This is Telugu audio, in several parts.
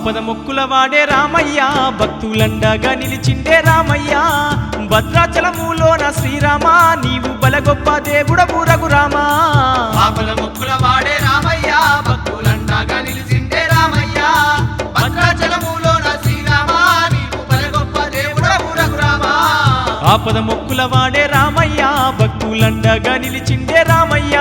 ఆపద మొక్కుల వాడే రామయ్య భక్తులండగా నిలిచిండే రామయ్య భద్రాచలములోన శ్రీరామ నీవు బలగొప్ప దేవుడవు రఘురామా ఆపద మొక్కుల వాడే రామయ్య భక్తులండగా నిలిచిండే రామయ్య భద్రాచలములోన శ్రీరామ నీవు బలగొప్ప దేవుడవు రఘురామా ఆపద మొక్కుల వాడే రామయ్య భక్తులండగా నిలిచిండే రామయ్య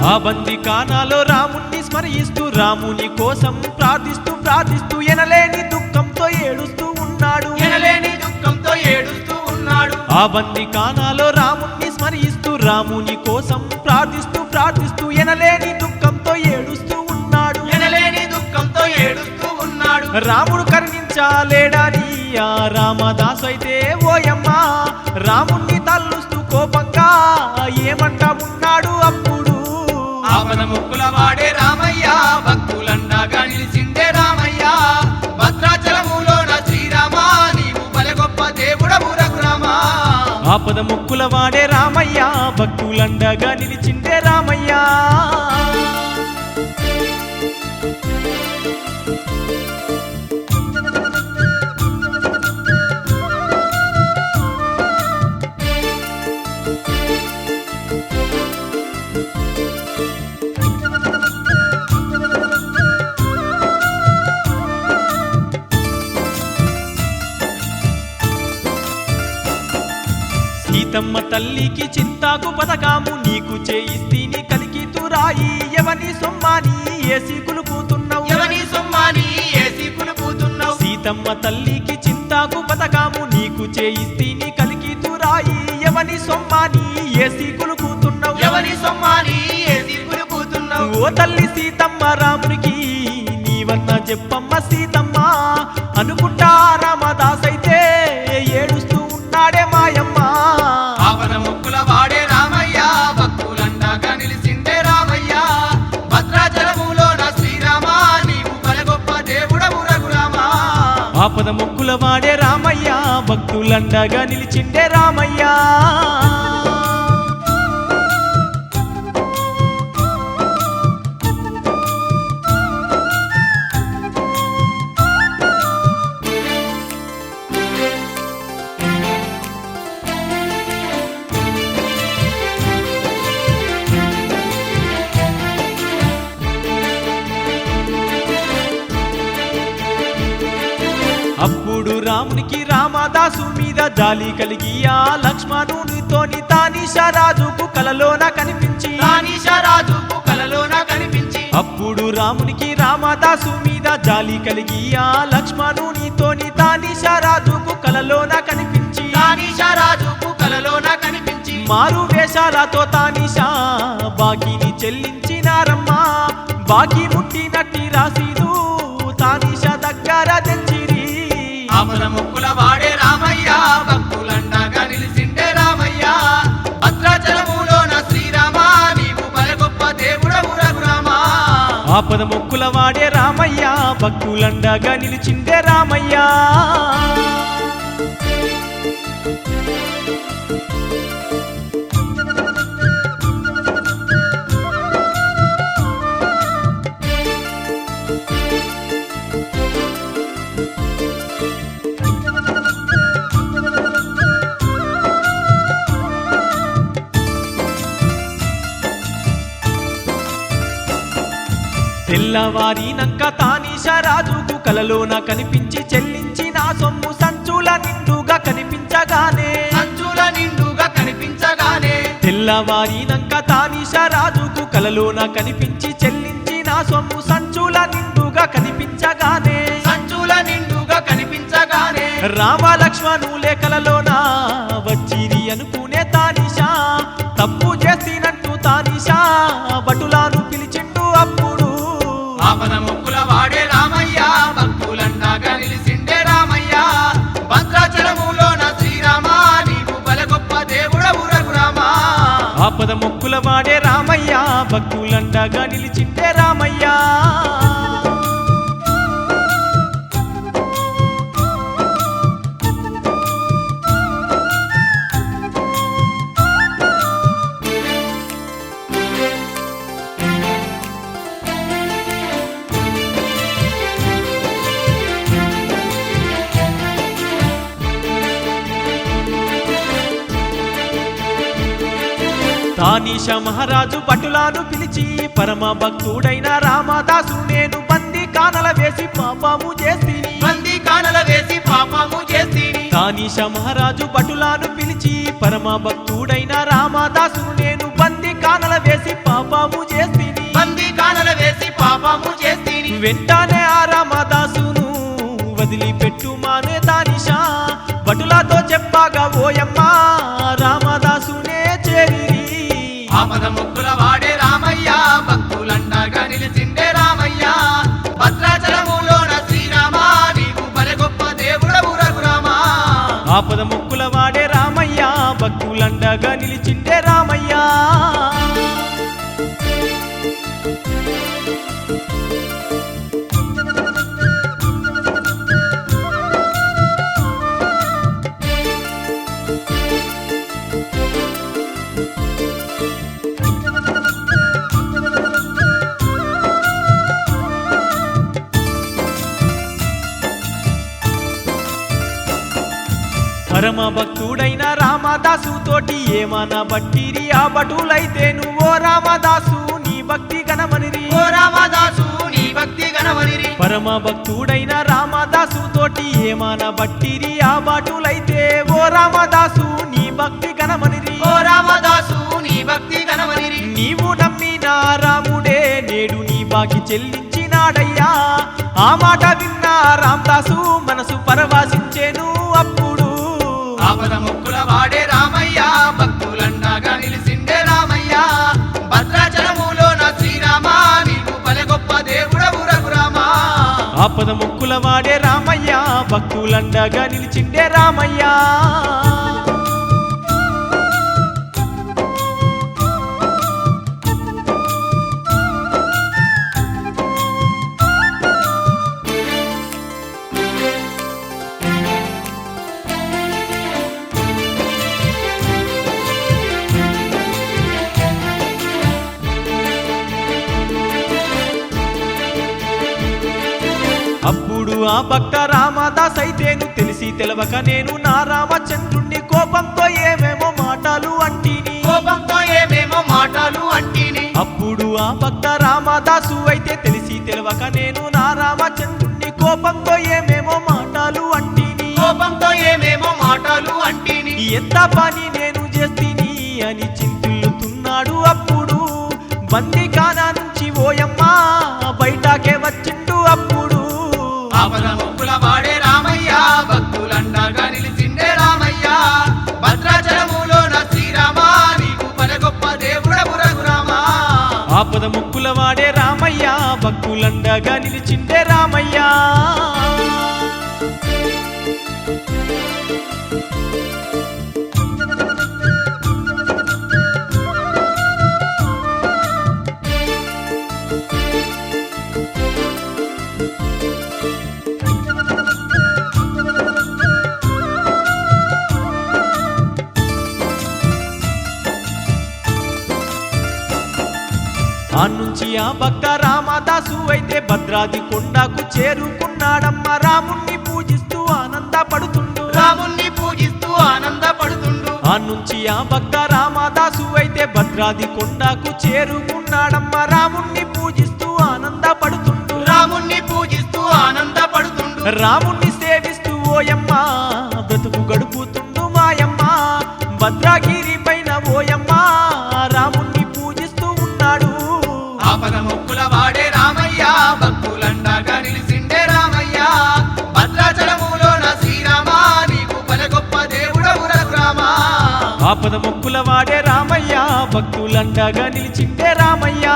ఆ బంది కానాలో రాముణ్ణి స్మరిస్తూ రాముని కోసం ప్రార్థిస్తూ ఎనలేని దుఃఖంతో ఏడుస్తూ ఉన్నాడు ఆ బంది కానాలో రాముణ్ణి స్మరిస్తూ రాముని కోసం ప్రార్థిస్తూ ఎనలేని దుఃఖంతో ఏడుస్తూ ఉన్నాడు రాముడు కరుణించాలేడని ఆ రామదాసు అయితే ఓయమ్మా రాముణ్ణి తల్లుస్తూ కోపంగా ఏమంటా ఉన్నాడు అప్పుడు ఆపద మొక్కుల వాడే రామయ్య భక్తులండగా నిలిచిండే రామయ్య భద్రాచలములోన శ్రీరామ నీవు బలగొప్ప దేవుడవు రఘురామా ఆపద మొక్కుల వాడే రామయ్య భక్తులండగా నిలిచిండే రామయ్య సీతమ్మ తల్లికి చింతాకు పథకాము నీకు చేయిస్తీని కలికితూ రాయి ఎవని సొమ్మాని ఏసి కులుకుతున్నావు సీతమ్మ తల్లికి చింతాకు పథకాము నీకు చేయిస్తీని కలికితూ రాయి ఎవని సొమ్మాని ఏసి కులుకుతున్నావు ఓ తల్లి సీతమ్మ రామునికి నీవన్న చెప్పమ్మ సీతమ్మ అనుకుంటా రామదాసైతే ఏడుస్తూ ఉన్నాడే మాయమ్మ ఆపద మొక్కుల వాడే రామయ్య భక్తులండగా నిలిచిండే రామయ్య భద్రాచలములోన శ్రీరామ నీవు బలగొప్ప దేవుడవు రఘురామా ఆపద మొక్కుల వాడే రామయ్య భక్తులండగా నిలిచిండే రామయ్య అప్పుడు రామునికి రామదాసు మీద జాలి కలిగి ఆ లక్ష్మణునితోని తానీషరాజుకు కలలోన కనిపించి అప్పుడు రామునికి రామదాసు మీద జాలి కలిగి ఆ లక్ష్మణునితోని తానీషరాజుకు కలలోన కనిపించి మారు వేషాలతో తానీషా బాకీని చెల్లించినారమ్మా బాకీ ముట్టినట్టి రాసీదు తానీషా దగ్గర తెచ్చిరి ఆపద మొక్కుల వాడే రామయ్య భక్తులండగా నిలిచిండే రామయ్య భద్రాచలములోన శ్రీరామ నీవు బలగొప్ప దేవుడవు రఘురామా ఆపద మొక్కుల వాడే రామయ్య భక్తులండగా నిలిచిండే రామయ్య తెల్లవారినంక తానీషరాజుకు కలలోన కనిపించి చెల్లించిన సొమ్ము సంచుల నిండుగా కనిపించగానే తెల్లవారినంక తానీషరాజుకు కలలోన కనిపించి చెల్లించిన సొమ్ము సంచుల నిండుగా కనిపించగానే రామ లక్ష్మణులే కలలోన వచ్చిరి అనుకునే తానీషా తప్పు చేసినట్టు తానీషా బటులాను పిలిచిండు అప్పుడు ఆపద మొక్కుల వాడే రామయ్య భక్తులండగా నిలిచిండే రామయ్య భద్రాచలములోన శ్రీరామ ఆపద మొక్కుల వాడే రామయ్య భక్తులండగా నిలిచిండే రామయ్య తానీష మహారాజు భటులను పిలిచి పరమ భక్తుడైన రామదాసు నేను బందీ కానల వేసి పాపము చేస్తిని తానీష మహారాజు భటులను పిలిచి పరమ భక్తుడైన రామదాసు నేను బందీ కానల వేసి పాపము చేస్తిని వెంటనే ఆ రామదాసును వదిలిపెట్టుమానే తానీష భటులతో చెప్పగా ఓయమ్మా రామదాసునే చేరిరి ఆపద ముక్కుల వాడే రామయ్య భక్తులండగా నిలిచిండే రామయ్య భద్రాచలములోన శ్రీరామ నీవు బలె గొప్ప దేవుడవు రఘురామ ఆపద మొక్కుల వాడే రామయ్య భక్తులండగా నిలిచిండే రామయ్య పరమ భక్తుడైన రామదాసు తోటి ఏమన్నా బట్టిరి ఆ భటులైతే నువ్వో రామదాసు నీ భక్తి గణమనిరి పరమ భక్తుడైన రామదాసు తోటి ఏమన్నా బట్టిరి ఆ భటులైతే ఓ రామదాసు నీ భక్తి గణమనిరి నీవు నమ్మిన రాముడే నేడు నీ బాకి చెల్లించినాడయ్యా ఆ మాట విన్న రామదాసు మనసు పరవాసించేను అప్పుడు ఆపద ముక్కుల వాడే రామయ్య భక్తులండగా నిలిసిండే రామయ్య భద్రాచలములోన శ్రీరామ నీవు బలె గొప్ప దేవుడవు రఘురామ ఆపద మొక్కుల వాడే రామయ్య భక్తులండగా నిలిచిండే రామయ్య అప్పుడు ఆ భక్త రామదాస్ అయితేను తెలిసి తెలవక నేను నా రామచంద్రుణ్ణి కోపంతో ఏమేమో మాటలు అంటిని అప్పుడు ఆ భక్త రామదాసు అయితే తెలిసి తెలవక నేను నా రామచంద్రుణ్ణి కోపంతో ఏమేమో మాటలు అంటిని ఎంత పని నేను చేస్తిని అని చింతిల్లుతున్నాడు అప్పుడు బందీఖానా నుంచి ఓయమ్మా బయటకే వచ్చిండు అప్పుడు ఆపద ముక్కుల వాడే రామయ్య భక్తులండగా నిలిచిండే రామయ్య భద్రాచలములోన శ్రీరామ నీవు బలె గొప్ప దేవుడవు రఘురామ ఆపద ముక్కుల వాడే రామయ్య భక్తులండగా నిలిచిండే రామయ్య ఆ నుంచి ఆ భక్త రామదాసు అయితే భద్రాది కొండకు చేరుకున్నాడమ్మ రాముణ్ణి పూజిస్తూ ఆనందపడుతుండు ఆ నుంచి ఆ భక్త రామదాసు అయితే భద్రాది కొండకు చేరుకున్నాడమ్మ రాముణ్ణి పూజిస్తూ ఆనందపడుతుండు రాముణ్ణి సేవిస్తూ ఓయమ్మ బ్రతుకు గడుపుతుండు మాయమ్మ భద్రాగిరి పైన ఓయమ్మ రాముణ్ణి పూజిస్తూ ఉన్నాడు ఆపద ముక్కుల వాడే రామయ్య భక్తులండగా నిలిసిండే రామయ్య భద్రాచలములోన శ్రీరామ నీవు బలె గొప్ప దేవుడవు రఘురామ ఆపద మొక్కుల వాడే రామయ్య భక్తులండగా నిలిచిండే రామయ్య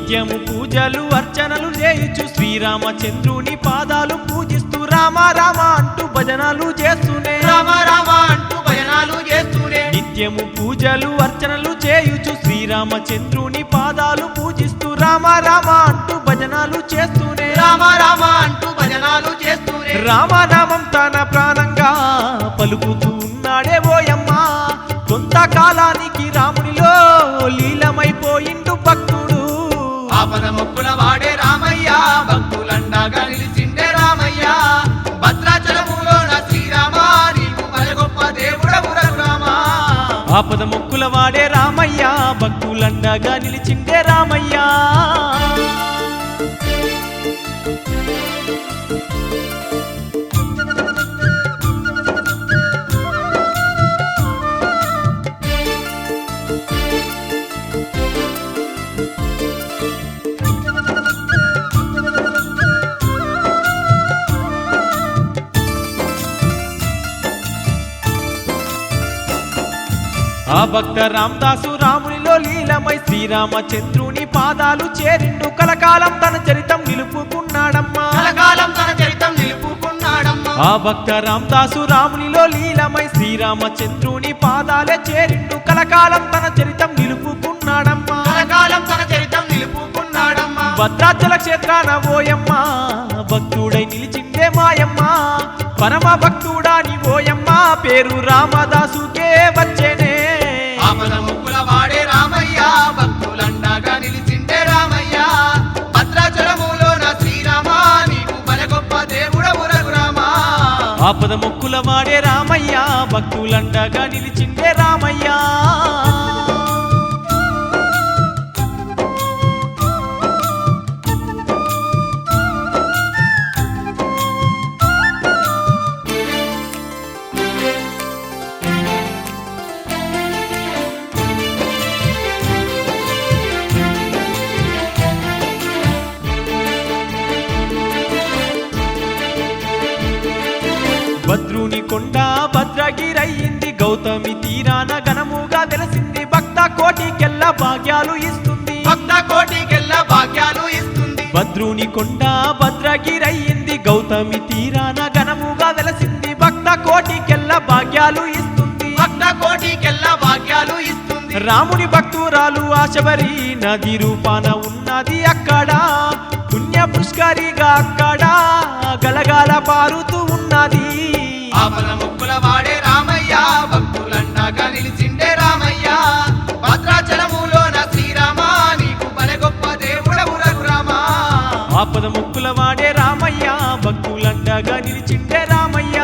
నిత్యము పూజలు అర్చనలు చేయుచు శ్రీరామచంద్రుని పాదాలు పూజిస్తూ రామ రామ అంటూ భజనలు చేస్తూనే రామ రామ అంటూ భజనాలు చేస్తూనే నిత్యము పూజలు అర్చనలు చేయుచు శ్రీరామచంద్రుని పాదాలు పూజిస్తూ రామ రామ అంటూ భజనలు చేస్తూనే రామ రామ అంటూ భజనాలు చేస్తూనే రామనామం తన ప్రాణంగా పలుకుతూ ఉన్నాడే ఓయమ్మా కొంతకాలానికి రామునిలో లీలమైపోయిండు భక్తుడు ఆపద మొక్కుల వాడే రామయ్య భక్తులండగా నిలిచిండే రామయ్య భద్రాచలములోన శ్రీరామ నీకు పరగొప్ప దేవుడవు రఘురామ ఆపద మొక్కుల వాడే రామయ్య భక్తులండగా నిలిచిండే రామయ్య ఆ భక్త రామదాసు రామునిలో లీలమై శ్రీరామచంద్రుని పాదాలు చేరిండు కలకాలం తన చరితం నిలుపుకున్నాడమ్మా కలకాలం తన చరితం నిలుపుకున్నాడమ్మా ఆ భక్త రామదాసు రామునిలో లీలమై శ్రీరామచంద్రుని పాదాలే చేరిండు కలకాలం తన చరితం నిలుపుకున్నాడమ్మా కలకాలం తన చరితం నిలుపుకున్నాడమ్మా భద్రాచల క్షేత్రాన ఓయమ్మ భక్తుడై నిలిచిందే మాయమ్మ పరమ భక్తుడాని ఓయమ్మ పేరు రామదాసుకే వచ్చేనే ఆపద మొక్కుల వాడే రామయ్య భక్తులండగా నిలిచిండే రామయ్య భద్రాచలములోన శ్రీరామ నీకు పరగొప్ప దేవుడవు రఘురామ ఆపద మొక్కుల వాడే రామయ్య భక్తులండగా నిలిచిందే రామయ్య భద్రుని కొండ భద్రగిరయ్యింది గౌతమి తీరాన ఘనముగా వెలసింది భక్త కోటికెల్ల భాగ్యాలు ఇస్తుంది భక్త కోటికెల్ల భాగ్యాలు ఇస్తుంది భద్రుని కొండ భద్రగిరయ్యింది గౌతమి తీరాన ఘనముగా వెలసింది భక్త కోటికెల్ల భాగ్యాలు ఇస్తుంది భక్త కోటికెల్ల భాగ్యాలు ఇస్తుంది రాముని భక్తురాలు ఆశబరి నది రూపాన ఉన్నది అక్కడ పుణ్య పుష్కరిగా అక్కడ గలగాల పారుతూ ఉన్నది ఆపద మొక్కుల వాడే రామయ్య భక్తులండగా నిలిచిండే రామయ్య భద్రాచలములోన శ్రీరామ నీకు పరగొప్ప దేవుడవు రఘురామ ఆపద ముక్కుల వాడే రామయ్య భక్తులండగా నిలిచిండే రామయ్య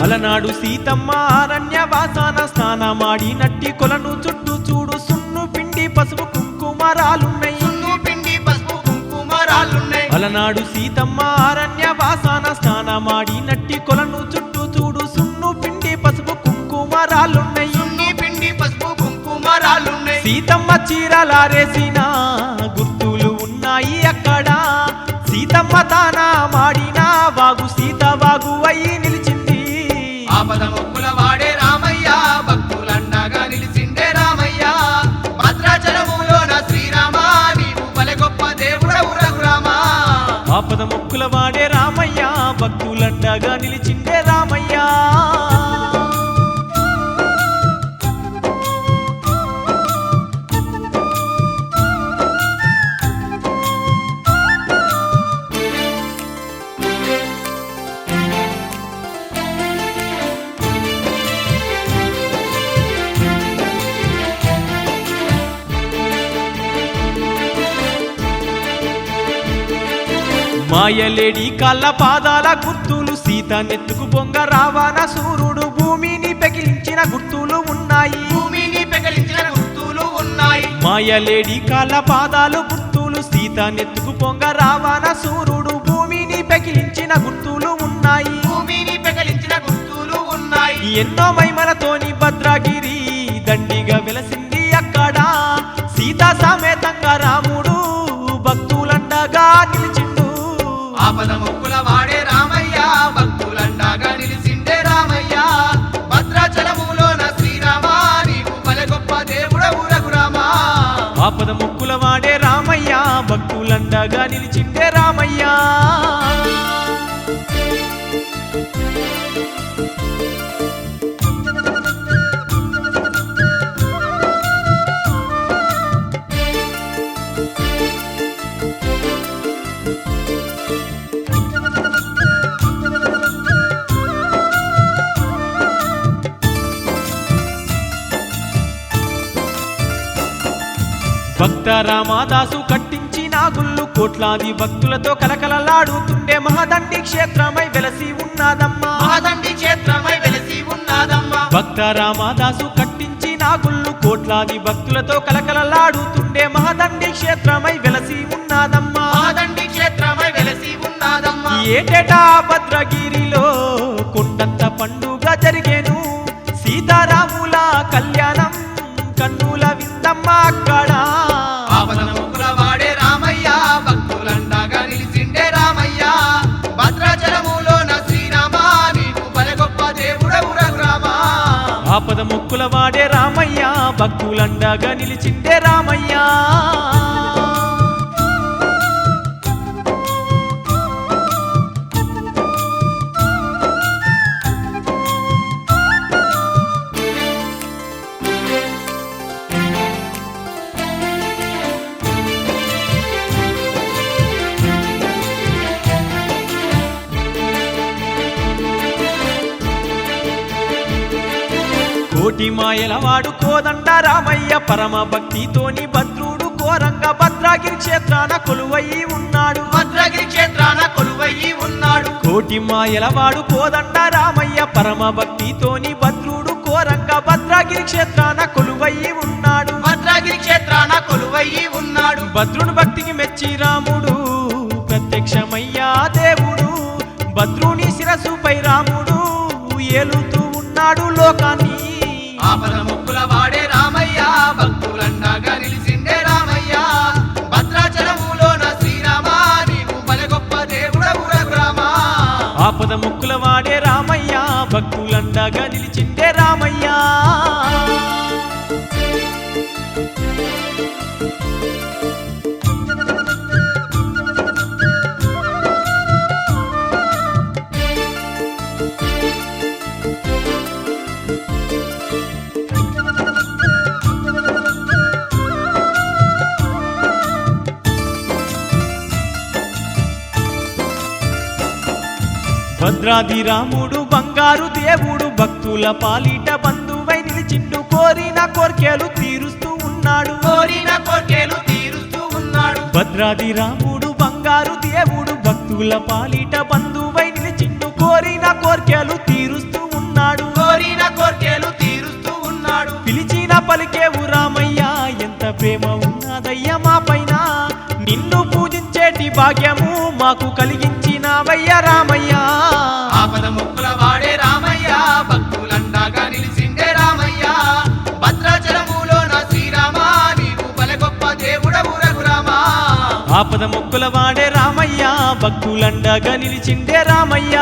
అలనాడు సీతమ్మ అరణ్యవాసాన స్నానమాడి నట్టి కొలను చుట్టూ చూడు సున్ను పిండి పసుపు కుంకుమరాలున్నాయి సున్ను పిండి పసుపు కుంకుమరాలున్నాయి అలనాడు సీతమ్మ అరణ్యవాసాన స్నానమాడి నట్టి కొలను చుట్టూ చూడు సున్ను పిండి పసుపు కుంకుమరాలున్నాయి సున్ని పిండి పసుపు కుంకుమరాలున్నాయి సీతమ్మ చీరలారేసిన గుర్తులు ఉన్నాయి అక్కడ సీతమ్మ తాన మాడిన వాగు సీత వాగు అయి నిలిచింది ఆపద మొక్కుల వాడే రామయ్య భక్తులండగా నిలిచిండే రామయ్య భద్రాచలములోన శ్రీరామ నీవు పలగొప్ప దేవుడవు రఘురామ ఆపద మొక్కుల వాడే రామయ్య భక్తులండగా నిలిచిండే రామయ్య మాయలేడి కాళ్ళ పాదాల గుర్తులు సీత నెత్తుకు బొంగ రావణ సూర్యుడు భూమిని పెకిలించిన గుర్తులు ఉన్నాయి భూమిని పెకలించిన గుర్తులు ఉన్నాయి మాయలేడి కాళ్ళ పాదాలు గుర్తులు సీత నెత్తుకు బొంగ రావణ సూర్యుడు భూమిని పెకిలించిన గుర్తులు ఉన్నాయి ఎన్నో మైమలతోని భద్రగిరి దండిగా వెలసింది అక్కడ సీతా సమేతంగా రాముడు భక్తులండగా నిలిచిండు ఆపద మొక్కుల వాడే రామయ్య భక్తులండగా నిలిసిండే రామయ్య భద్రాచలములోన శ్రీరామ నీవు బలె గొప్ప దేవుడవు రఘురామా ఆపద మొక్కుల వాడే రామయ్య భక్తులండగా నిలిచిండే రామయ్య భక్త రామదాసు కట్టించిన గుళ్ళు కోట్లాది భక్తులతో కలకలలాడుతుండే మహదండి క్షేత్రమై వెలసి ఉన్నదమ్మా మహదండి క్షేత్రమై వెలసి ఉన్నదమ్మా భక్త రామదాసు కట్టించిన గుళ్ళు కోట్లాది భక్తులతో కలకలలాడుతుండే మహదండి క్షేత్రమై వెలసి ఉన్నదమ్మా మహదండి క్షేత్రమై వెలసి ఉన్నదమ్మా ఏటేటా భద్రగిరిలో కొండంత పండుగ జరిగేను సీతారాముల కళ్యాణం కన్నుల విందమ్మ అక్కడ ఆపద మొక్కుల వాడే రామయ్య భక్తులండగా నిలిసిండే రామయ్య భద్రాచలములోన శ్రీరామ నీవు బలె గొప్ప దేవుడవు రఘురామా ఆపద మొక్కుల వాడే రామయ్య భక్తులండగా నిలిచిండే రామయ్య కోటి మాయల వాడు కోదండ రామయ్య పరమ భక్తితోని భద్రుడు ఘోరంగా భద్రగిరి క్షేత్రాన కొలువయి ఉన్నాడు భద్రగిరి క్షేత్రాన కొలువయ్యి ఉన్నాడు కోటి మాయల వాడు కోదండ రామయ్య పరమ భక్తితోని భద్రుడు ఘోరంగా భద్రగిరి క్షేత్రాన కొలువయి ఉన్నాడు భద్రగిరి క్షేత్రాన కొలువయ్యి ఉన్నాడు భద్రుని భక్తికి మెచ్చి రాముడు ప్రత్యక్షమయ్యా దేవుడు భద్రుని శిరసుపై రాముడు ఏలుతూ ఉన్నాడు లోకాన్ని ఆపద మొక్కుల వాడే రామయ్య భక్తులండగా నిలిసిండే రామయ్య భద్రాచలములోన శ్రీరామ నీవు బలె గొప్ప దేవుడవు రఘురామా ఆపద ముక్కుల వాడే రామయ్య భక్తులండగా నిలిచిండే రామయ్య భద్రాది రాముడు బంగారు దేవుడు భక్తుల పాలిట బంధువై నిలిచిండు కోరిన కోర్కెలు తీరుస్తూ ఉన్నాడు కోరిన కోర్కెలు తీరుస్తూ ఉన్నాడు భద్రాది రాముడు బంగారు దేవుడు భక్తుల పాలిట బంధువై నిలిచిండు కోరిన కోర్కెలు తీరుస్తూ ఉన్నాడు కోరిన కోర్కెలు తీరుస్తూ ఉన్నాడు పిలిచిన పలికేవు రామయ్య ఎంత ప్రేమ ఉన్నదయ్య మా పైన నిన్ను పూజించేటి భాగ్యము మాకు కలిగించినవయ్య రామయ్య ఆపద మొక్కుల వాడే రామయ్య భక్తులండగా నిలిసిండే రామయ్య భద్రాచలములోన శ్రీరామ నీవు బలె గొప్ప దేవుడవు రఘురామా ఆపద మొక్కుల వాడే రామయ్య భక్తులండగా నిలిచిండే రామయ్య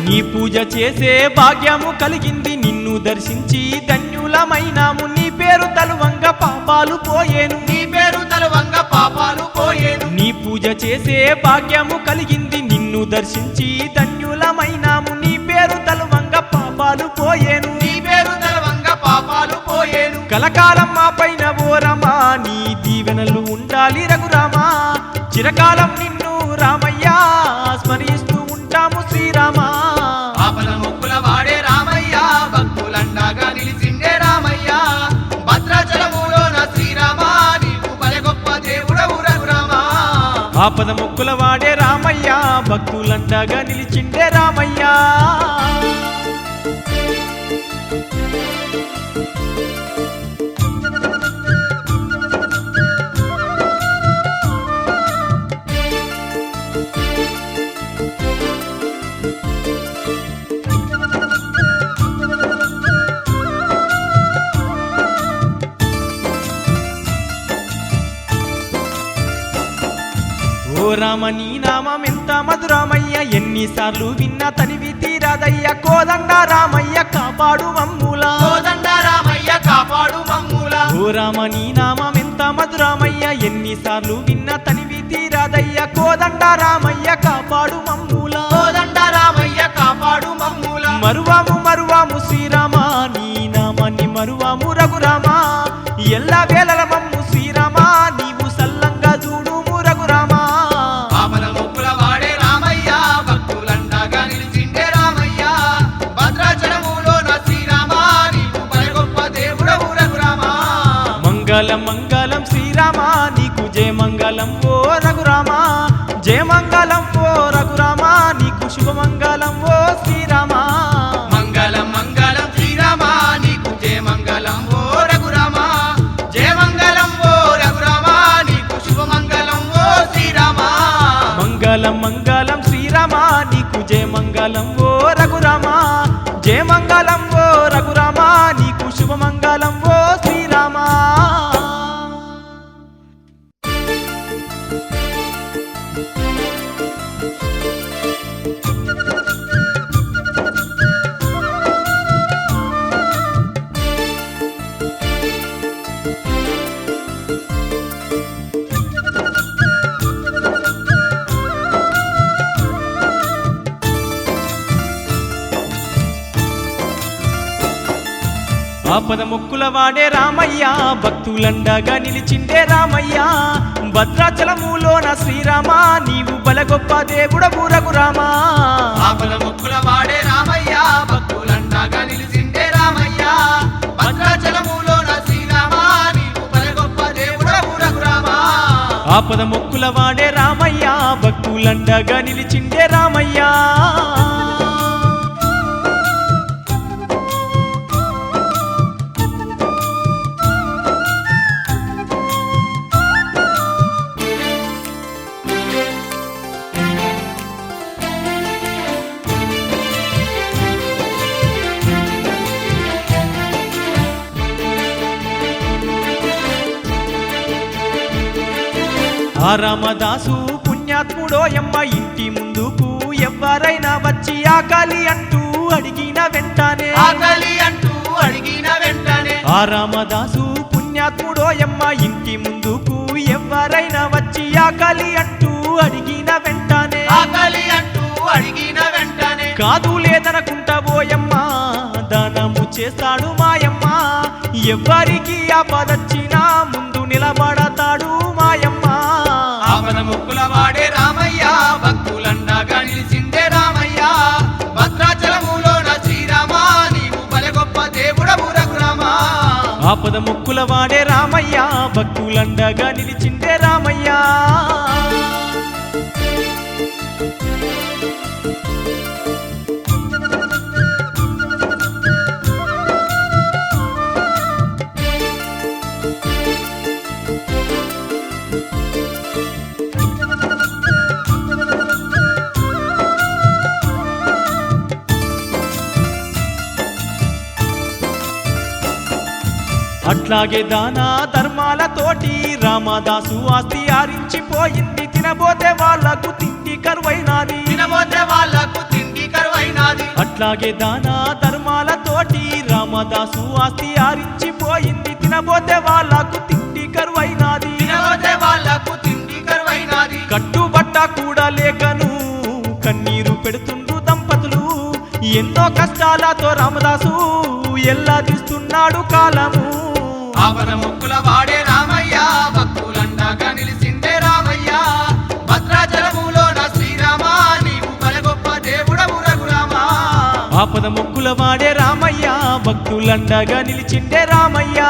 నీ పూజ చేసే భాగ్యము కలిగింది నిన్ను దర్శించి ధన్యులమైనాము నీ పేరు తలువంగ పాపాలు పోయేను నీ పేరు తలువంగ పాపాలు పోయేను నీ పూజ చేసే భాగ్యము కలిగింది నిన్ను దర్శించి ధన్యులమైనాము నీ పేరు తలువంగ పాపాలు పోయేను నీ పేరు తలువంగ పాపాలు పోయేను కలకాలం మా పైన ఓరమా నీ దీవెనలు ఉండాలి రఘురామా చిరకాలం నిన్ను రామయ్య స్మరిస్తూ ఉంటాము శ్రీరామా ఆపద మొక్కుల వాడే రామయ్య భక్తులండగా నిలిసిండే రామయ్య భద్రాచలములోన శ్రీరామ ఆపద మొక్కుల వాడే రామయ్య భక్తులండగా నిలిచిండే రామయ్య ఓ రామ నీ నామం ఎంత మధురామయ్య ఎన్నిసార్లు విన్నా తనివి తీరాదయ్య కోదండ రామయ్య కాపాడు మమ్ములా కోదండ రామయ్య కాపాడు మమ్ములా ఓ రామ నీ నామం ఎంత మధురామయ్య ఎన్నిసార్లు విన్నా తనివి తీరాదయ్య కోదండ రామయ్య కాపాడు మమ్ములా కోదండ రామయ్య కాపాడు మమ్ములా మరువాము శ్రీరామ నీ నామాన్ని మరువాము రఘురామ ఎల్లా వేళల మమ్ము శ్రీరామ నీవు సల్లంగా చూడుము రఘురామ ఆపద మొక్కుల వాడే రామయ్య భక్తులండగా నిలిచిండే రామయ్య భద్రాచలములోన శ్రీరామ నీవు పరి గొప్ప దేవుడవు రఘురామ మంగళం మంగళం శ్రీరామ నీకు జయ మంగళం ఓ రఘురామ జయ మంగళం ఓ రఘురామ నీకు శుభమంగళం ఓ శ్రీరామ మంగళం మంగళం శ్రీరామ నీకు జయ మంగళం ఓ రఘురామ జయ మంగళం ఓ రఘురామ నీకు శుభమంగళం ఓ శ్రీరామ మంగళం మంగళం శ్రీరామ నీకు జయ మంగళం ఓ రఘురామ జయ మంగళం ఓ రఘురామ నీకు శుభమంగళం ఓ శ్రీరామ ఆపద మొక్కుల వాడే రామయ్య భక్తులండగా నిలిచిండే రామయ్య భద్రాచలములోన శ్రీరామ నీవు బలగొప్ప దేవుడవు రఘురామ ఆపద మొక్కుల వాడే రామయ్య భక్తులండగా నిలిచిండే రామయ్య భద్రాచలములోన శ్రీరామ నీవు పరి గొప్ప దేవుడవు రఘురామ ఆపద మొక్కుల వాడే రామయ్య భక్తులండగా నిలిచిండే రామయ్య ఆ రామదాసు పుణ్యాత్ముడోయమ్మ ఇంటి ముందుకు ఎవ్వరైనా వచ్చి ఆకలి అంటూ అడిగిన వెంటనే ఆకలి అంటూ అడిగిన వెంటనే ఆ రామదాసు పుణ్యాత్ముడోయమ్మ ఇంటి ముందుకు ఎవ్వరైనా వచ్చి ఆకలి అంటూ అడిగిన వెంటనే ఆకలి అంటూ అడిగిన వెంటనే కాదు లేదనుకుంటావోయమ్మ దానము చేస్తాడు మాయమ్మ ఎవ్వరికి ఆపదొచ్చినా ముందు నిలబడతాడు మాయమ్మ ఆపద మొక్కుల వాడే రామయ్య భక్తులండగా నిలిచిండే రామయ్య భద్రాచలములోన శ్రీరామ నీవు బలి గొప్ప దేవుడవు రఘురామ ఆపద మొక్కుల వాడే రామయ్య భక్తులండగా నిలిచిండే రామయ్య అట్లాగే దాన ధర్మాలతోటి రామదాసు ఆస్తి ఆరించిపోయింది తినబోతే వాళ్లకు తిండి కరువైనాది తినబోతే వాళ్లకు తిండి కరువైనాది అట్లాగే దాన ధర్మాలతోటి రామదాసు ఆస్తి ఆరించిపోయింది తినబోతే వాళ్లకు తిండి కరువైనాది తినబోతే వాళ్లకు తిండి కరువైనాది కట్టుబట్ట కూడా లేకను కన్నీరు పెడుతుండ్రు దంపతులు ఎన్నో కష్టాలతో రామదాసు ఎల్లాదిస్తున్నాడు కాలము ఆపద మొక్కుల వాడే రామయ్య భక్తులండగా నిలిచిండే రామయ్య భద్రాచలములోన శ్రీరామ నీవు బలి గొప్ప దేవుడవు రఘురామ ఆపద మొక్కుల వాడే రామయ్య భక్తులండగా నిలిచిండే రామయ్య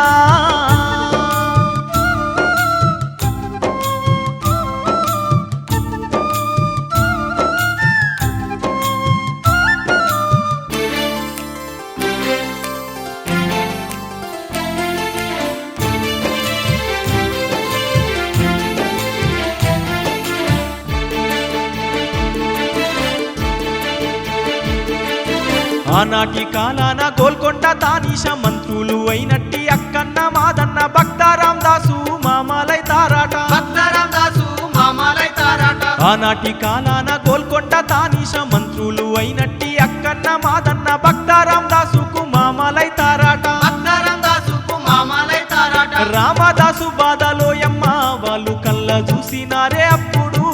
ఆనాటి కాలాన గోల్కొండ తానీష మంత్రులు అయినట్టి అక్కన్న మాదన్న భక్త రామదాసు మామలైతారాట. భక్త రామదాసు మామలైతారాట. ఆనాటి కాలాన గోల్కొండ తానీష మంత్రులు అయినట్టి అక్కన్న మాదన్న భక్త రామదాసుకు మామలైతారాట. భక్త రామదాసుకు మామలైతారాట. రామదాసు బాధలోయమ్మ వాళ్ళు కళ్ళ చూసినారే అప్పుడు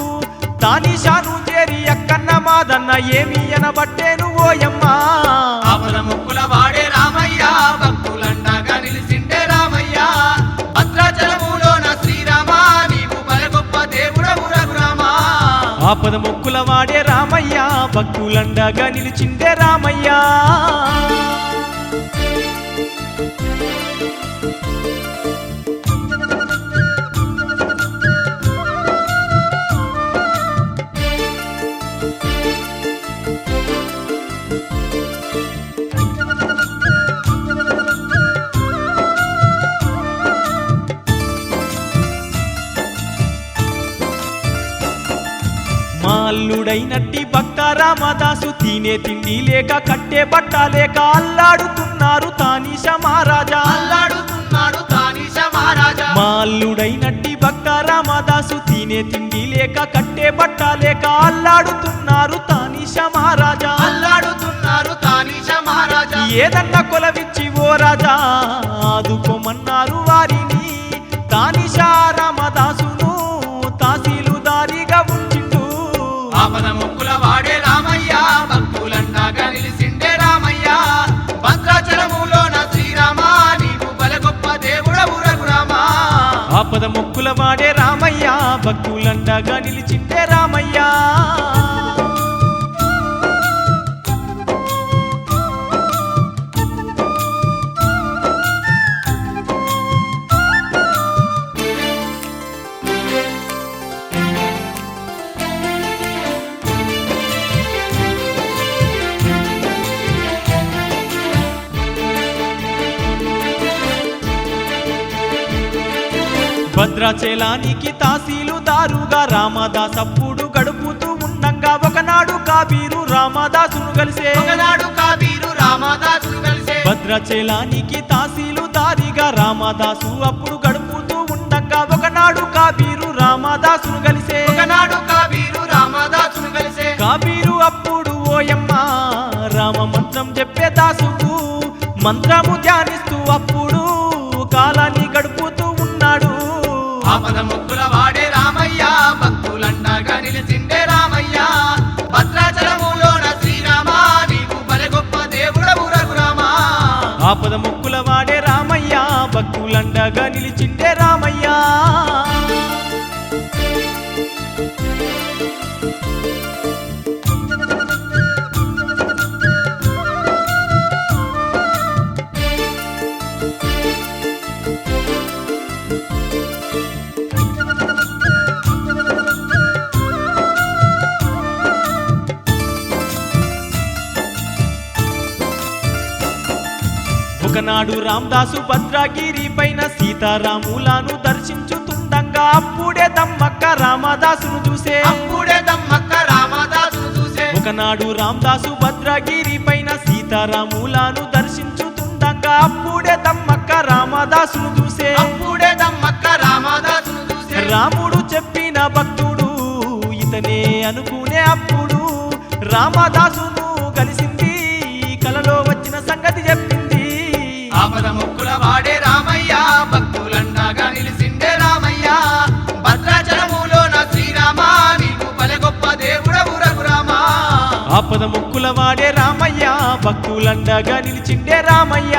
తానీషాను చేరి అక్కన్న మాదన్న ఏమి అనబట్టేను ఓయమ్మ. ఆపద ముక్కుల వాడే రామయ్య భక్తులండగా నిలిచిండే రామయ్య. భద్రాచలములోన శ్రీరామ నీవు బల గొప్ప దేవుడవు రఘురామ. ఆపద మొక్కుల వాడే రామయ్య భక్తులండగా నిలిచిండే రామయ్య. మాల్లుడైనట్టి భక్త రామదాసు తినే తిండి లేక కట్టే బట్ట లేక అల్లాడుతున్నారు తానీష మహారాజా. అల్లాడుతున్నాడు తానీష మహారాజా. మాల్లుడైనట్టి భక్త రామదాసు తినే తిండి లేక కట్టే బట్ట లేక అల్లాడుతున్నారు తానీష మహారాజా. అల్లాడుతున్నారు తానీష మహారాజా. ఏదన్నా కొలవిచ్చి ఓ రాజా ఆదుకోమన్నారు వారిని. తానీష రామదాసును తహసీలుదారిగా ఉంచిండు. ఆపద ముక్కుల వాడే రామయ్య భక్తులండగా నిలిచిండే రామయ్య. భద్రాచలములోన శ్రీరామ నీవు బల గొప్ప దేవుడవు రఘురామ. ఆపద మొక్కుల వాడే రామయ్య భక్తులండగా నిలిచిండే రామయ్య. భద్రాచలానికి తహసీలుదారుగా రామదాసప్పుడు గడుపుతూ ఉండంగా ఒకనాడు కాబీరు రామదాసును కలిసే. ఒకనాడు కాబీరు రామదాసును కలిసే. భద్రాచలానికి తహసీలుదారిగా రామదాసు అప్పుడు గడుపుతూ ఉండంగా ఒకనాడు కాబీరు రామదాసును కలిసే. ఒకనాడు కాబీరు రామదాసును కలిసే. కాబీరు అప్పుడు ఓయమ్మ రామ మంత్రం చెప్పే దాసుకు మంత్రము ధ్యానిస్తూ అప్పుడు కాలాన్ని గడుపుతూ ఉన్నాడు. ఆపద ముక్కుల వాడే రామయ్య భక్తులండగా నిలిచిండే రామయ్య. భద్రాచలములోన శ్రీరామ నీవు బల గొప్ప దేవుడవు రఘురామ. ఆపద ముక్కుల వాడే రామయ్య భక్తులండగా నిలిచిండే రామయ్య. ఒకనాడు రామదాసు భద్రగిరి పైన సీతారాములను దర్శించుతుండగా అప్పుడే దమ్మక్క రామదాసును చూసే. అప్పుడే దమ్మక్క రామదాసును చూసే. ఒకనాడు రామదాసు భద్రగిరి పైన సీతారాములను దర్శించుతుండగా అప్పుడే దమ్మక్క రామదాసును చూసే. అప్పుడే దమ్మక్క రామదాసును చూసే. రాముడు చెప్పిన భక్తుడు ఇతనే అనుకునే అప్పుడు రామదాసును కలిసింది. కలలో వచ్చిన సంగతి చెప్పింది. ఆపద ముక్కుల వాడే రామయ్య భక్తులండగా నిలిచిండే రామయ్య. భద్రాచలములోన శ్రీరామ నీవు బల గొప్ప దేవుడవు రఘురామ. ఆపద ముక్కుల వాడే రామయ్య భక్తులండగా నిలిచిండే రామయ్య.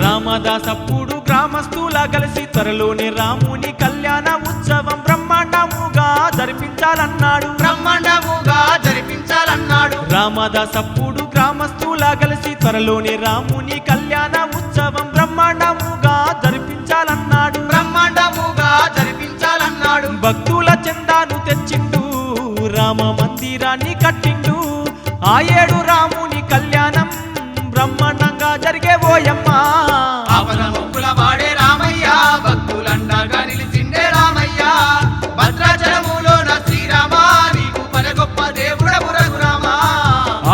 రామదాసప్పుడు గ్రామస్తుల కలిసి త్వరలోనే రాముని కళ్యాణ ఉత్సవం బ్రహ్మాండముగా జరిపించాలన్నాడు. బ్రహ్మాండముగా జరిపించాలన్నాడు. రామదాసప్పుడు గ్రామస్తుల భక్తులా కలిసి త్వరలోనే రాముని కళ్యాణ ఉత్సవం బ్రహ్మాండముగా జరిపించాలన్నాడు. బ్రహ్మాండముగా జరిపించాలన్నాడు. భక్తుల చందాను తెచ్చిండు, రామ మందిరాన్ని కట్టిండు. ఆ ఏడు రాముని కళ్యాణం బ్రహ్మాండంగా జరిగే ఓయమ్మా. ఆపద మొక్కుల వాడే రామయ్య, భక్తులండగా నిలిచిండే రామయ్య. భద్రాచలములోన శ్రీరామ, నీకు పల గొప్ప దేవుడవు రఘురామ.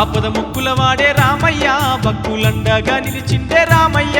ఆపద ముక్కుల వాడే రామయ్య, భక్తులండగా నిలిచిండే రామయ్య.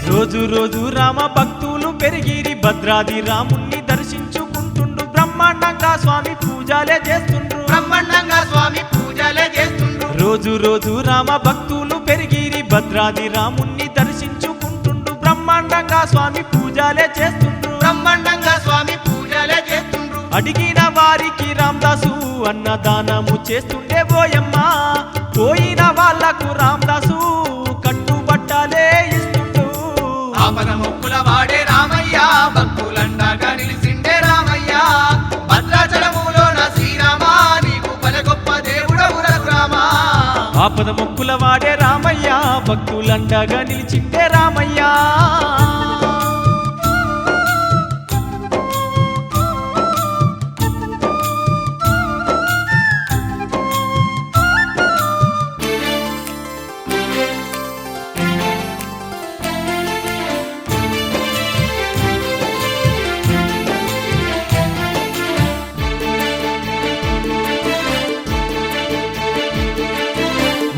రోజు రోజు రామ భక్తులు పెరిగిరి, భద్రాది రాముణ్ణి దర్శించుకుంటుండు. బ్రహ్మాండంగా స్వామి పూజలే చేస్తుండ్రు, బ్రహ్మాండంగా స్వామి పూజలే చేస్తుండ్రు. రోజు రోజు రామ భక్తులు పెరిగిరి, భద్రాది రాముణ్ణి దర్శించుకుంటుండు. బ్రహ్మాండంగా స్వామి పూజలే చేస్తుండ్రు, బ్రహ్మాండంగా స్వామి పూజలే చేస్తుండ్రు. అడిగిన వారికి రామదాసు అన్నదానము చేస్తుండే ఓయమ్మా. పోయిన వాళ్లకు రామదాసు కట్టుబట్టలే ఇస్తుండు. ఆపద మొక్కుల వాడే రామయ్య, భక్తులండగా నిలిచిండే రామయ్య. భద్రాచలములోన శ్రీరామ, నీకు పల గొప్ప దేవుడవు రఘురామ. ఆపద మొక్కుల వాడే రామయ్య, భక్తులండగా నిలిచిండే రామయ్య.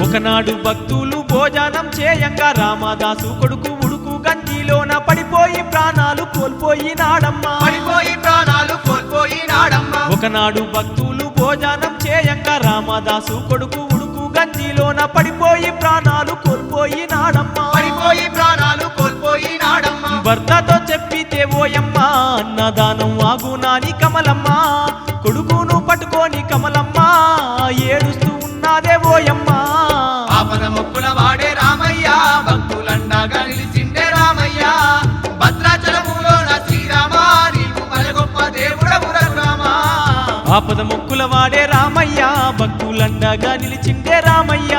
ఒకనాడు భక్తులు భోజనం చేయంగా రామదాసు కొడుకు ఉడుకు గంజిలోన పడిపోయి ప్రాణాలు కోల్పోయినాడమ్మా. పడిపోయి ప్రాణాలు కోల్పోయినాడమ్మా. ఒకనాడు భక్తులు భోజనం చేయంగా రామదాసు కొడుకు ఉడుకు గంజిలోన పడిపోయి ప్రాణాలు కోల్పోయినాడమ్మా. పడిపోయి ప్రాణాలు కోల్పోయినాడమ్మా. భర్తతో చెప్పితే ఓయమ్మా, అన్నదానం ఆగునాని కమలమ్మ. కొడుకును పట్టుకొని కమలమ్మ ఏడుస్తూ ఉన్నదే ఓయమ్మా. ఆపద మొక్కుల వాడే రామయ్య, భక్తులండగా నిలిచిండే రామయ్య. భద్రాచలములోన శ్రీరామ, నీకు పల గొప్ప దేవుడవు రఘురామ. ఆపద మొక్కుల వాడే రామయ్య, భక్తులండగా నిలిచిండే రామయ్య.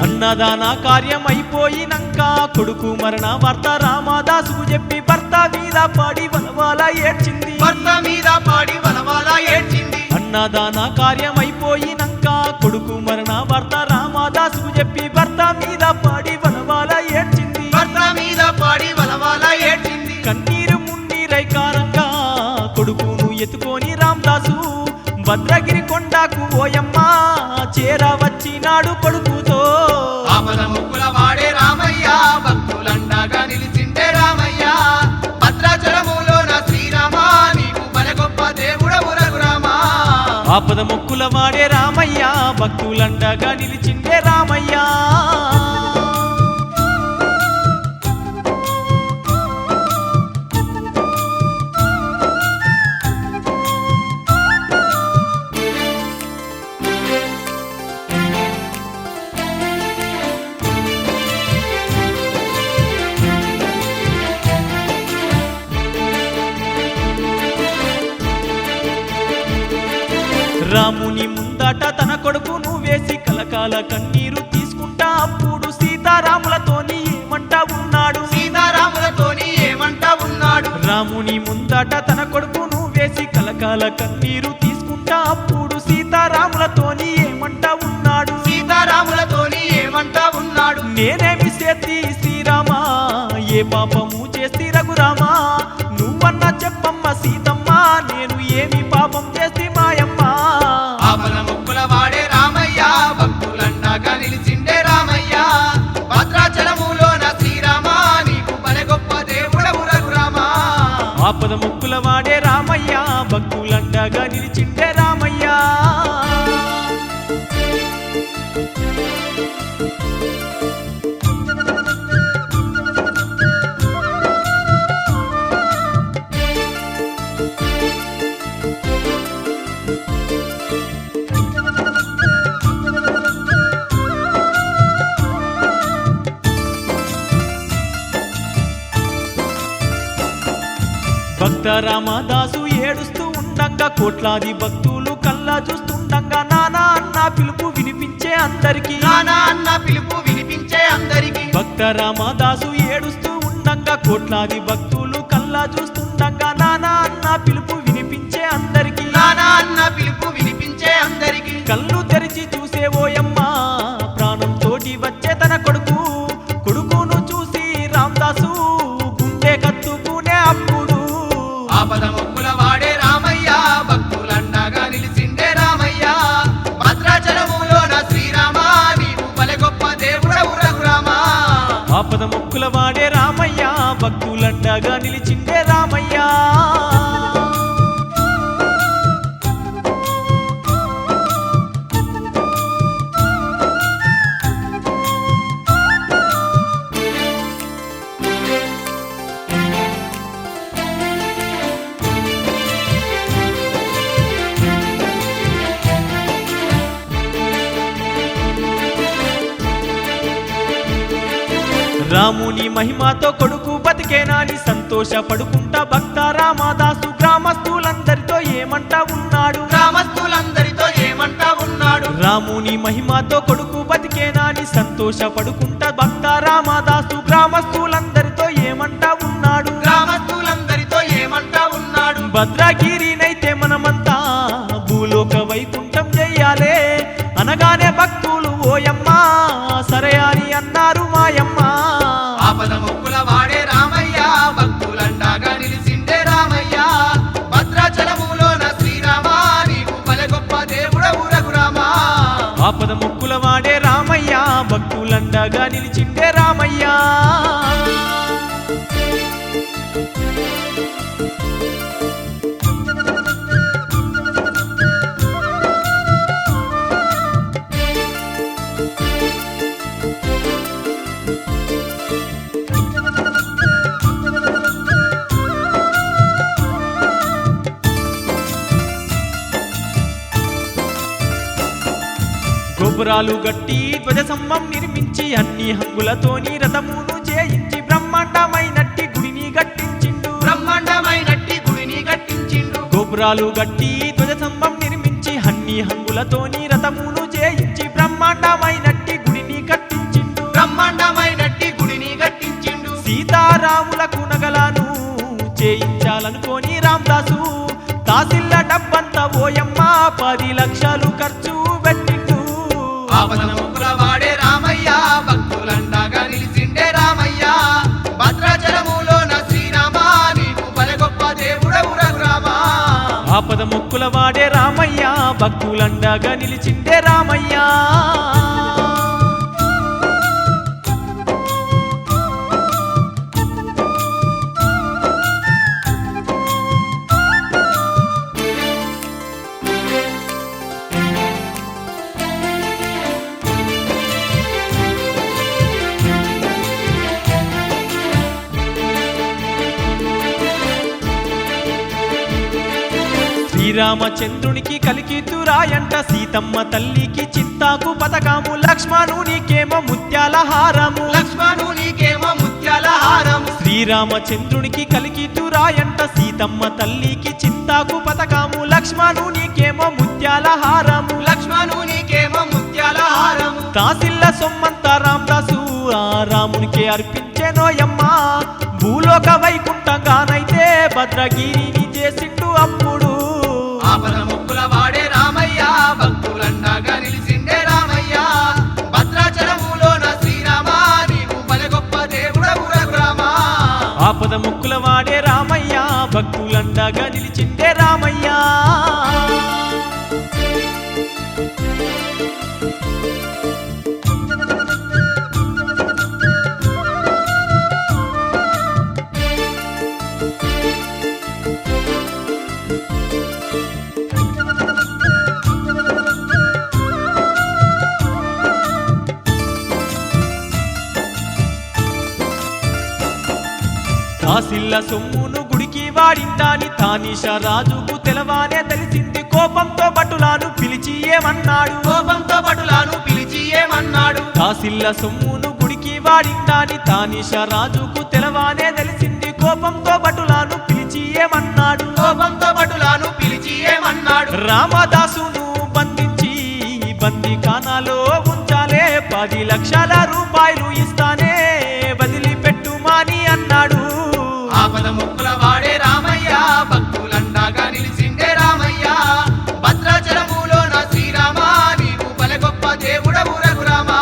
అన్నదాన కార్యం అయిపోయినంక కొడుకు మరణ వార్త రామదాసుకు చెప్పి భర్త మీద పడి వలవాల ఏడ్చింది. భర్త మీద పాడి వనవాల ఏడ్చింది. అన్నదాన కార్యం అయిపోయినంక కొడుకు మరణ వార్త రామదాసుకు చెప్పి భర్త మీద పడి వలవాల ఏడ్చింది. భర్త మీద పాడి వనవాల ఏడ్చింది. కన్నీరు మున్నీరైకారంగా కొడుకును ఎత్తుకొని రామదాసు భద్రగిరి కొండకు ఓయమ్మా చేరవచ్చినాడు కొడుకుతో. ఆపద మొక్కుల వాడే రామయ్య, భక్తులండగా నిలిచిండే రామయ్య. భద్రాచలములోన శ్రీరామ, నీకు పల గొప్ప దేవుడవు రఘురామ. ఆపద మొక్కుల వాడే రామయ్య, భక్తులండగా నిలిచిండే రామయ్య. రాముని ముందట తన కొడుకును వేసి కలకాల కన్నీరు తీసుకుంటా అప్పుడు సీతారాములతోని ఏమంటా ఉన్నాడు. సీతారాములతోని ఏమంటా ఉన్నాడు. రాముని ముందట తన కొడుకును వేసి కలకాల కన్నీరు తీసుకుంటా అప్పుడు సీతారాములతోని ఏమంటా ఉన్నాడు. సీతారాములతోని ఏమంటా ఉన్నాడు. నేనేమి చేతి శ్రీరామా, ఏ పాపము చేసి రఘురామా, నువ్వన్నా చెప్పమ్మ సీతమ్మ, నేను ఏమి పాపం చేసి మా ఆపద ముక్కుల వాడే రామయ్య భక్తులండగా నిలిచిండే రామయ్య భక్త రామదాసు ఏడుస్తూ ఉండంగా కోట్లాది భక్తులు కల్లా చూస్తుండగా నానా అన్న పిలుపు వినిపించే అందరికి నానా అన్న పిలుపు వినిపించే అందరికి భక్త రామదాసు ఏడుస్తూ ఉండంగా కోట్లాది భక్తులు కల్లా చూస్తుండగా నానా అన్న పిలుపు వినిపించే అందరికి నానా అన్న పిలుపు వినిపించే అందరికి కళ్ళు తెరిచి చూసే ఓయమ్మ ప్రాణం తోటి వచ్చే తన కొడుకును చూసి రామదాసు గుండె కత్తుకునే అప్పుడు ఆపద ముక్కుల వాడే రామయ్య భక్తులండగా నిలిచిండే రామయ్య భద్రాచలములోన శ్రీరామ నీవు బలె గొప్ప దేవుడవు రఘురామ ఆపద ముక్కుల వాడే రామయ్య భక్తులండగా నిలిచిండే రామయ్య రాముని మహిమతో కొడుకు బతికేనాని సంతోషపడుకుంటా భక్త రామదాసు గ్రామస్తులందరితో ఏమంటా ఉన్నాడు గ్రామస్తులందరితో ఏమంటా ఉన్నాడు రాముని మహిమతో కొడుకు బతికేనాని సంతోషపడుకుంటా భక్త రామదాసు గ్రామస్తులందరితో ఏమంటా ఉన్నాడు గ్రామస్తులందరితో ఏమంటా ఉన్నాడు భద్రగిరినైతే మనమంతా భూలోక వైకుంఠం చెయ్యాలే అనగానే భక్తులు ఓయమ్మ సరే అని అన్నారు మాయమ్మ ఆపద ముక్కుల వాడే రామయ్య భక్తులండగా నిలిచిండే రామయ్య భద్రాచలములోన శ్రీరామ నీవు బలె గొప్ప దేవుడవు రఘురామ ఆపద ముక్కుల వాడే రామయ్య భక్తులండగా నిలిచిండే రామయ్య గోపురాలు గట్టి ధ్వజస్తంభం నిర్మించి అన్ని హంగులతోని రథమును చేయించి బ్రహ్మాండమైనట్టి గుడిని గట్టించిండు బ్రహ్మాండమైనట్టి గుడిని కట్టించిండు గోపురాలు గట్టి ధ్వజస్తంభం నిర్మించి అన్ని హంగులతోని రథమును చేయించి బ్రహ్మాండమైనట్టి గుడిని కట్టించిండు బ్రహ్మాండమైనట్టి గుడిని కట్టించిండు సీతారాములకు నగలను చేయించాలనుకోని రామదాసు తాసిల్ల డబ్బంతా ఓయమ్మ 10 లక్షలు ఖర్చు పెట్టిండు ఆపద ముక్కుల వాడే రామయ్య భక్తులండగా నిలిచిండే రామయ్య భద్రాచలములోన శ్రీరామ నీవు బలె గొప్ప దేవుడవు రఘురామ ఆపద ముక్కుల వాడే రామయ్య భక్తులండగా నిలిచిండే రామయ్య శ్రీరామచంద్రునికి కలికితురాయంట సీతమ్మ తల్లికి చింతాకు పతకము లక్ష్మణునికేమో ముత్యాల హారము లక్ష్మణునికేమో ముత్యాల హారము శ్రీరామచంద్రునికి కలికితురాయంట సీతమ్మ తల్లికి చింతాకు పతకము లక్ష్మణునికేమో ముత్యాల హారము లక్ష్మణునికేమో ముత్యాల హారము తాసిల్ల సొమ్మంతా రామదాసు ఆ రామునికే అర్పించెనోయమ్మ భూలోక వైకుంఠంగానైతే భద్రగిరిని చేసిండు అప్పుడు ఆపద ముక్కుల వాడే రామయ్య భక్తులండగా నిలిచిండే రామయ్య భద్రాచలములోన శ్రీరామ నీవు బలె గొప్ప దేవుడవు రఘురామ ఆపద ముక్కుల వాడే రామయ్య భక్తులండగా నిలిచిండే రామయ్య సొమ్మును గుడికి వాడిందాని తానీష రాజుకు తెలవానే తెలిసింది కోపంతో భటులను పిలిచి ఏమన్నాడు కోపంతో భటులను పిలిచి ఏమన్నాడు దాసిల్ల సొమ్మును గుడికి వాడిందాని తానీష రాజుకు తెలవానే తెలిసింది కోపంతో భటులను పిలిచి ఏమన్నాడు కోపంతో భటులను పిలిచి ఏమన్నాడు రామదాసును బంధించి బందీఖానాలో ఉంచాలే 10 లక్షల రూపాయలు ఇస్తానే వదిలిపెట్టుమాని అన్నాడు ఆపద మొక్కుల వాడే రామయ్య భక్తులండగా నిలిచిండే రామయ్య భద్రాచలములో నా శ్రీరామ నీవు బలె గొప్ప దేవుడవు రఘురామా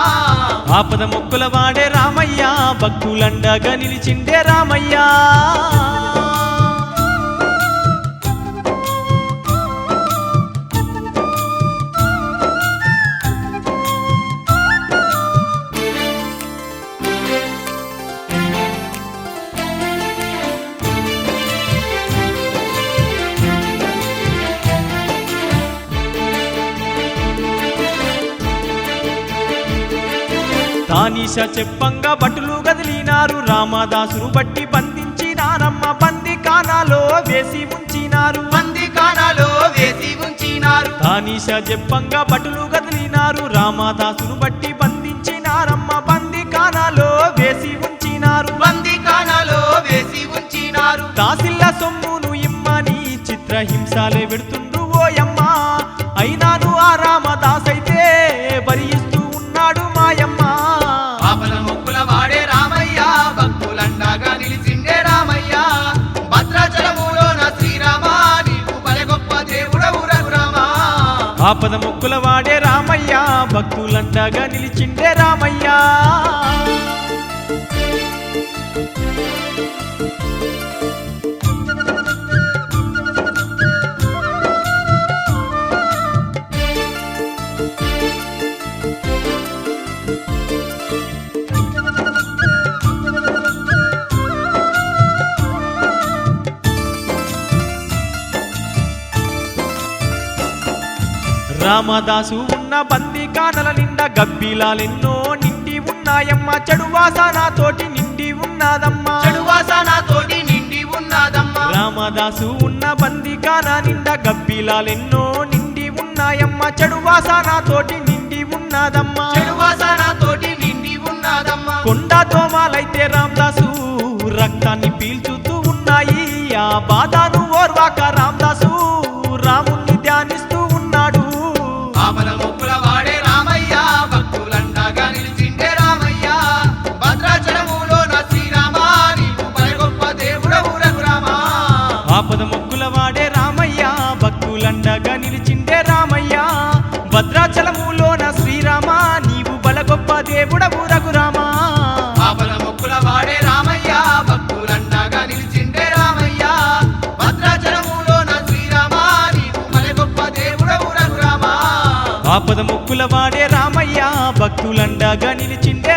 ఆపద మొక్కుల వాడే రామయ్య భక్తులండగా నిలిచిండే రామయ్య తానీష చెప్పంగా భటులు గదిలినారు రామదాసును బట్టి బంధించినారమ్మ బందికానాలో వేసి ఉంచినారు బందికానాలో వేసి ఉంచినారు తానీష చెప్పంగా భటులు గదిలినారు రామదాసును బట్టి బంధించినారమ్మ బందికానాలో వేసి ఉంచినారు బందికానాలో వేసి ఉంచినారు దాసిల్ల సొమ్మును ఇమ్మని చిత్రహింసాలే పెడుతుండ్రు ఓయమ్మ అయినాను ఆ రామదాసైతే భరిస్తూ ఉన్నాడు మాయమ్మ ఆపద మొక్కుల వాడే రామయ్య భక్తులండగా నిలిచిండే రామయ్య భద్రాచలములో నా శ్రీరామ నీవు బలె గొప్ప దేవుడవు రఘురామా ఆపద మొక్కుల వాడే రామయ్య భక్తులండగా నిలిచిండే రామయ్య రామదాసు ఉన్న బందికానల నిండా గబ్బిలాలెన్నో నిండి ఉన్నాయమ్మ చెడు వాసనతోటి నిండి ఉన్నదమ్మా చెడు వాసనతోటి నిండి ఉన్నదమ్మా రామదాసు ఉన్న బందికాన నిండా గబ్బిలాలెన్నో నిండి ఉన్నాయమ్మ చెడు వాసనతోటి నిండి ఉన్నదమ్మా చెడు వాసనతోటి నిండి ఉన్నదమ్మా కొండ తోమాలైతే రామదాసు రక్తాన్ని పీల్చుతూ ఉన్నాయి ఆ బాధను ఓర్వాక రామదాసు రాముణ్ణి ధ్యానిస్తూ ఉన్నాడు ఆపద మొక్కుల వాడే రామయ్య భక్తులండగా నిలిచిండే రామయ్య భద్రాచలములో నా శ్రీరామ నీవు బలె గొప్ప దేవుడవు రఘురామా ఆపద మొక్కుల వాడే రామయ్య భక్తులండగా నిలిచిండే రామయ్య భద్రాచలములోన శ్రీరామ నీవు బల గొప్ప దేవుడవు రఘురామా ఆపద మొక్కుల వాడే రామయ్య భక్తులండగా నిలిచిండే రామయ్య భద్రాచలములో నా శ్రీరామ నీవు బలె గొప్ప దేవుడవు రఘురామా ఆపద మొక్కుల వాడే రామయ్య భక్తులండగా నిలిచిండే